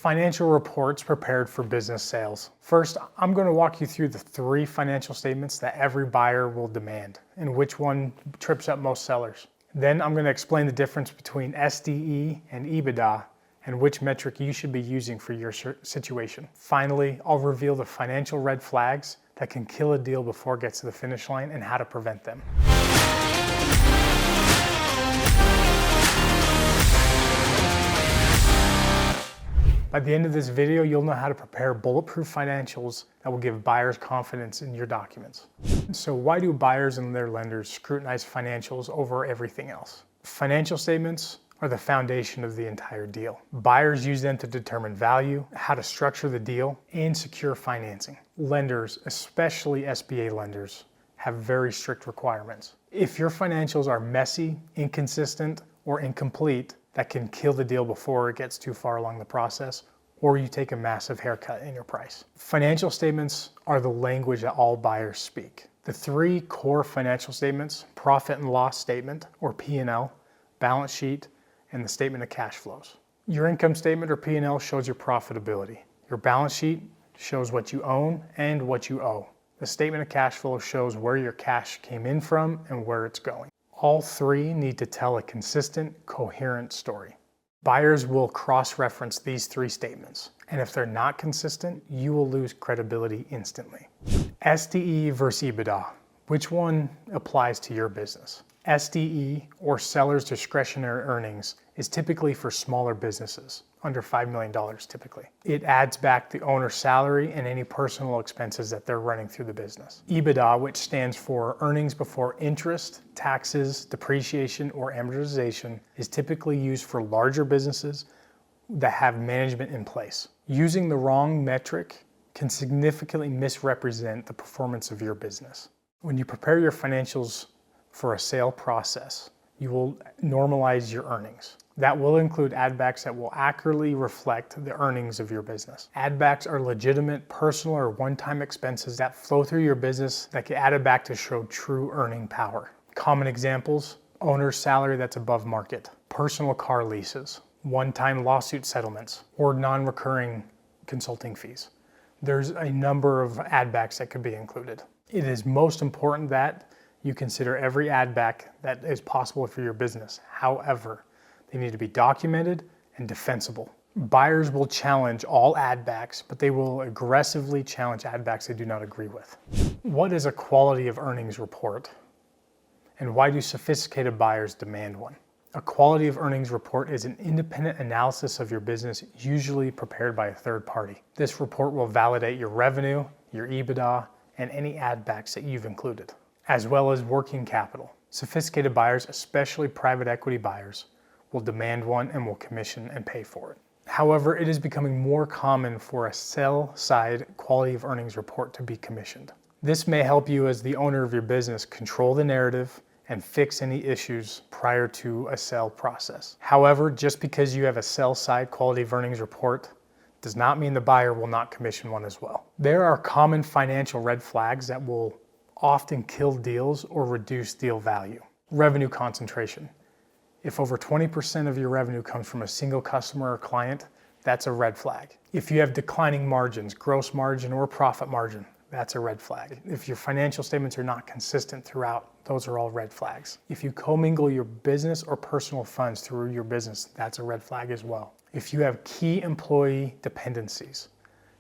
Financial reports prepared for business sales. First, I'm going to walk you through the 3 financial statements that every buyer will demand and which one trips up most sellers. Then I'm going to explain the difference between SDE and EBITDA and which metric you should be using for your situation. Finally, I'll reveal the financial red flags that can kill a deal before it gets to the finish line and how to prevent them. By the end of this video, you'll know how to prepare bulletproof financials that will give buyers confidence in your documents. So why do buyers and their lenders scrutinize financials over everything else? Financial statements are the foundation of the entire deal. Buyers use them to determine value, how to structure the deal, and secure financing. Lenders, especially SBA lenders, have very strict requirements. If your financials are messy, inconsistent, or incomplete, that can kill the deal before it gets too far along the process, or you take a massive haircut in your price. Financial statements are the language that all buyers speak. The 3 core financial statements: profit and loss statement, or P&L, balance sheet, and the statement of cash flows. Your income statement or P&L shows your profitability. Your balance sheet shows what you own and what you owe. The statement of cash flow shows where your cash came in from and where it's going. All 3 need to tell a consistent, coherent story. Buyers will cross-reference these 3 statements, and if they're not consistent, you will lose credibility instantly. SDE versus EBITDA. Which one applies to your business? SDE, or seller's discretionary earnings, is typically for smaller businesses, under $5 million typically. It adds back the owner's salary and any personal expenses that they're running through the business. EBITDA, which stands for earnings before interest, taxes, depreciation, or amortization, is typically used for larger businesses that have management in place. Using the wrong metric can significantly misrepresent the performance of your business. When you prepare your financials for a sale process, you will normalize your earnings. That will include add-backs that will accurately reflect the earnings of your business. Add-backs are legitimate, personal, or one-time expenses that flow through your business that get added back to show true earning power. Common examples: owner's salary that's above market, personal car leases, one-time lawsuit settlements, or non-recurring consulting fees. There's a number of add-backs that could be included. It is most important that you consider every add back that is possible for your business. However, they need to be documented and defensible. Buyers will challenge all add backs, but they will aggressively challenge add backs they do not agree with. What is a quality of earnings report? And why do sophisticated buyers demand one? A quality of earnings report is an independent analysis of your business, usually prepared by a third party. This report will validate your revenue, your EBITDA, and any add backs that you've included, as well as working capital. Sophisticated buyers, especially private equity buyers, will demand one and will commission and pay for it. However, it is becoming more common for a sell-side quality of earnings report to be commissioned. This may help you as the owner of your business control the narrative and fix any issues prior to a sale process. However, just because you have a sell-side quality of earnings report does not mean the buyer will not commission one as well. There are common financial red flags that will often kill deals or reduce deal value. Revenue concentration. If over 20% of your revenue comes from a single customer or client, that's a red flag. If you have declining margins, gross margin or profit margin, that's a red flag. If your financial statements are not consistent throughout, those are all red flags. If you commingle your business or personal funds through your business, that's a red flag as well. If you have key employee dependencies,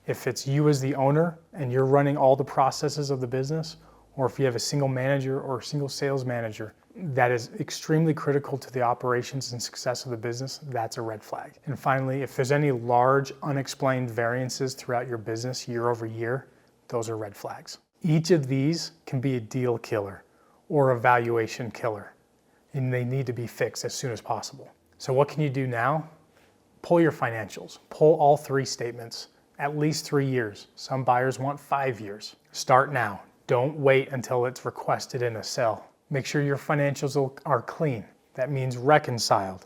if it's you as the owner and you're running all the processes of the business, or if you have a single manager or a single sales manager that is extremely critical to the operations and success of the business, that's a red flag. And finally, if there's any large unexplained variances throughout your business year over year, those are red flags. Each of these can be a deal killer or a valuation killer, and they need to be fixed as soon as possible. So what can you do now? Pull your financials. Pull all 3 statements, at least 3 years. Some buyers want 5 years. Start now. Don't wait until it's requested in a sale. Make sure your financials are clean. That means reconciled.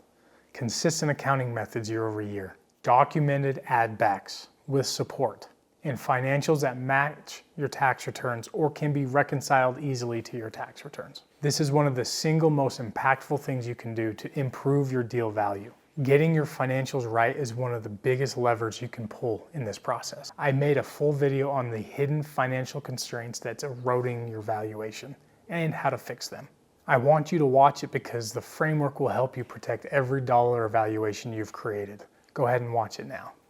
Consistent accounting methods year over year. Documented add backs with support. And financials that match your tax returns or can be reconciled easily to your tax returns. This is one of the single most impactful things you can do to improve your deal value. Getting your financials right is one of the biggest levers you can pull in this process. I made a full video on the hidden financial constraints that's eroding your valuation and how to fix them. I want you to watch it because the framework will help you protect every dollar of valuation you've created. Go ahead and watch it now.